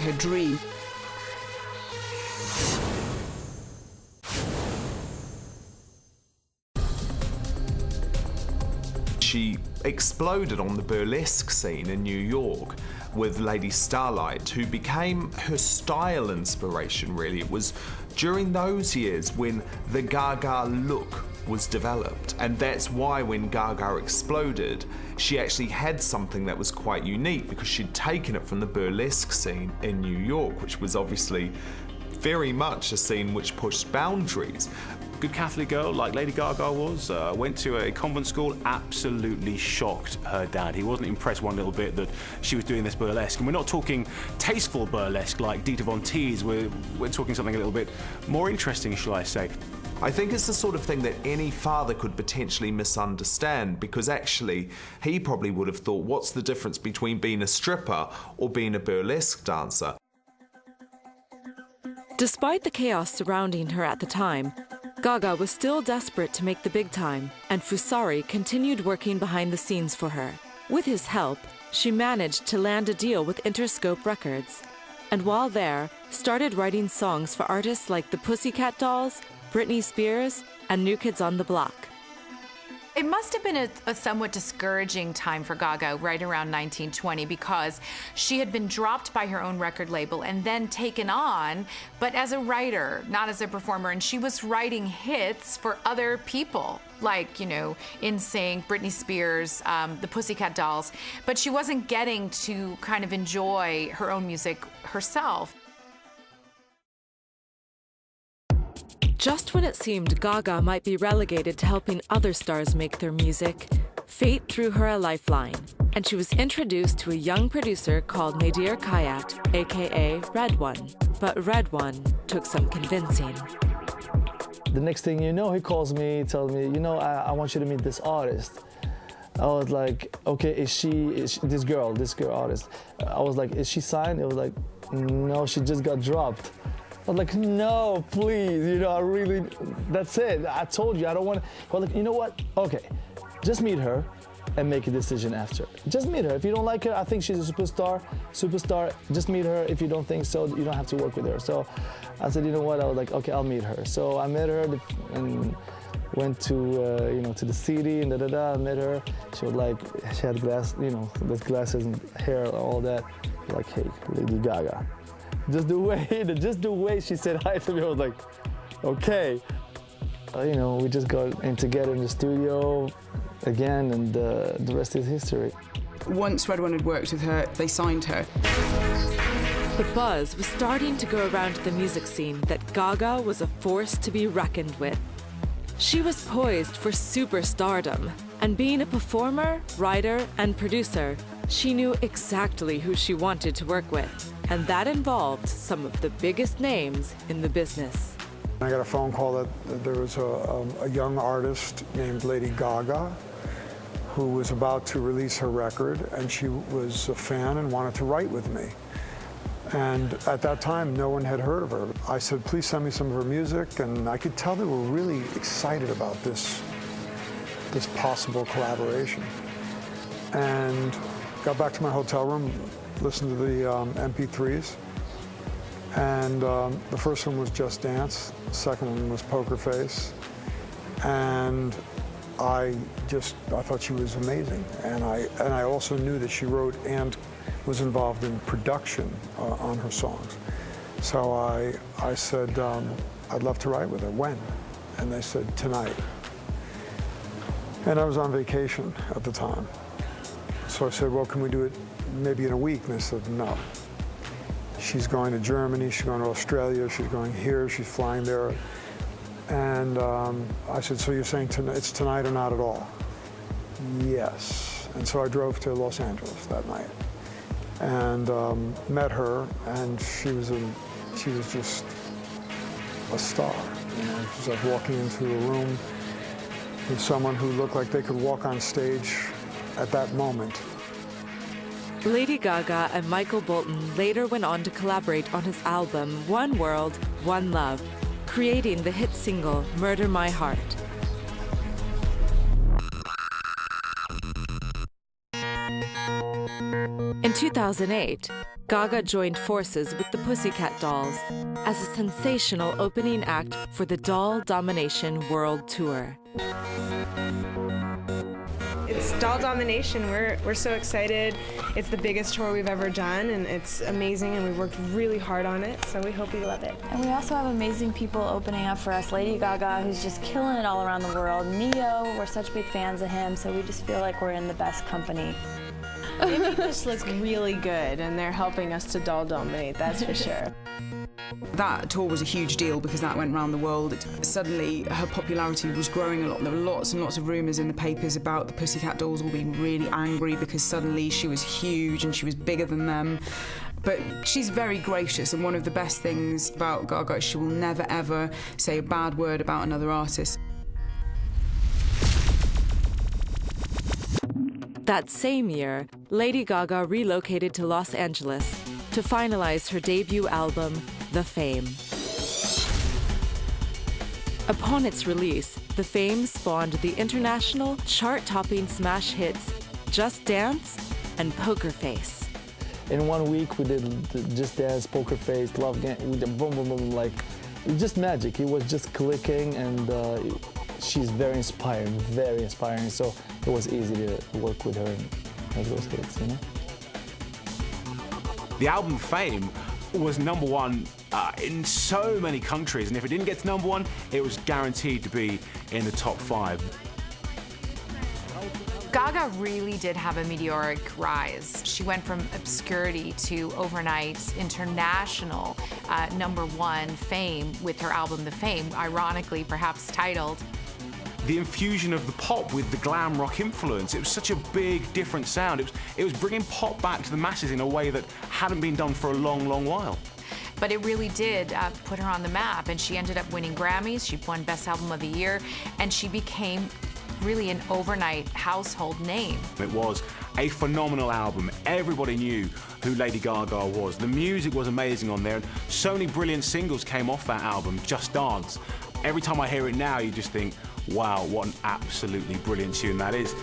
her dream. She exploded on the burlesque scene in New York with Lady Starlight, who became her style inspiration, really. It was during those years when the Gaga look was developed, and that's why when Gaga exploded, she actually had something that was quite unique, because she'd taken it from the burlesque scene in New York, which was obviously very much a scene which pushed boundaries. Good Catholic girl like Lady Gaga was, went to a convent school, absolutely shocked her dad. He wasn't impressed one little bit that she was doing this burlesque. And we're not talking tasteful burlesque like Dita Von Teese, we're talking something a little bit more interesting, shall I say. I think it's the sort of thing that any father could potentially misunderstand, because actually he probably would have thought, what's the difference between being a stripper or being a burlesque dancer? Despite the chaos surrounding her at the time, Gaga was still desperate to make the big time, and Fusari continued working behind the scenes for her. With his help, she managed to land a deal with Interscope Records, and while there, started writing songs for artists like the Pussycat Dolls, Britney Spears, and New Kids on the Block. It must have been a somewhat discouraging time for Gaga right around 1920, because she had been dropped by her own record label and then taken on, but as a writer, not as a performer. And she was writing hits for other people, like, you know, NSYNC, Britney Spears, the Pussycat Dolls, but she wasn't getting to kind of enjoy her own music herself. Just when it seemed Gaga might be relegated to helping other stars make their music, fate threw her a lifeline, and she was introduced to a young producer called Nadir Kayat, aka Red One. But Red One took some convincing. The next thing you know, he calls me, tells me, you know, I want you to meet this artist. I was like, okay, is she this girl artist? I was like, is she signed? It was like, no, she just got dropped. I was like, no, please, you know, I really, that's it. I told you, I don't want to. Well, like, you know what? Okay, just meet her and make a decision after. Just meet her. If you don't like her, I think she's a superstar, just meet her. If you don't think so, you don't have to work with her. So I said, you know what? I was like, okay, I'll meet her. So I met her and went to, you know, to the city and I met her. She was like, she had with glasses and hair and all that. Like, hey, Lady Gaga. Just the way she said hi to me, I was like, okay. You know, we just got in together in the studio again, and the rest is history. Once Red One had worked with her, they signed her. The buzz was starting to go around the music scene that Gaga was a force to be reckoned with. She was poised for superstardom, and being a performer, writer, and producer, she knew exactly who she wanted to work with, and that involved some of the biggest names in the business. I got a phone call that there was a young artist named Lady Gaga who was about to release her record, and she was a fan and wanted to write with me. And at that time, no one had heard of her. I said, please send me some of her music, and I could tell they were really excited about this possible collaboration. And got back to my hotel room, listened to the MP3s, and the first one was Just Dance, the second one was Poker Face, and I thought she was amazing, and I also knew that she wrote and was involved in production on her songs. So I said, I'd love to write with her. When? And they said, tonight. And I was on vacation at the time. So I said, well, can we do it maybe in a week? And they said, no. She's going to Germany, she's going to Australia, she's going here, she's flying there. And I said, so you're saying it's tonight or not at all? Yes. And so I drove to Los Angeles that night and met her, and she was just a star. You know, she was like walking into a room with someone who looked like they could walk on stage at that moment. Lady Gaga and Michael Bolton later went on to collaborate on his album One World, One Love, creating the hit single Murder My Heart. In 2008, Gaga joined forces with the Pussycat Dolls as a sensational opening act for the Doll Domination World Tour. It's Doll Domination. We're so excited. It's the biggest tour we've ever done, and it's amazing, and we worked really hard on it, so we hope you love it. And we also have amazing people opening up for us. Lady Gaga, who's just killing it all around the world. Neo, we're such big fans of him, so we just feel like we're in the best company. They make us look really good, and they're helping us to doll dominate, that's for sure. That tour was a huge deal because that went around the world. Suddenly, her popularity was growing a lot. There were lots and lots of rumours in the papers about the Pussycat Dolls all being really angry because suddenly she was huge and she was bigger than them. But she's very gracious, and one of the best things about Gaga is she will never, ever say a bad word about another artist. That same year, Lady Gaga relocated to Los Angeles to finalize her debut album, The Fame. Upon its release, The Fame spawned the international chart-topping smash hits Just Dance and Poker Face. In 1 week, we did Just Dance, Poker Face, Love Game, we did boom, boom, boom, like, it was just magic. It was just clicking, and she's very inspiring, so it was easy to work with her and make those hits, you know? The album Fame was #1 in so many countries, and if it didn't get to #1, it was guaranteed to be in the top 5. Gaga really did have a meteoric rise. She went from obscurity to overnight international #1 fame with her album The Fame, ironically perhaps titled. The infusion of the pop with the glam rock influence, it was such a big, different sound. It was bringing pop back to the masses in a way that hadn't been done for a long, long while. But it really did put her on the map, and she ended up winning Grammys. She won Best Album of the Year, and she became really an overnight household name. It was a phenomenal album. Everybody knew who Lady Gaga was. The music was amazing on there, and so many brilliant singles came off that album, Just Dance. Every time I hear it now, you just think, wow, what an absolutely brilliant tune that is.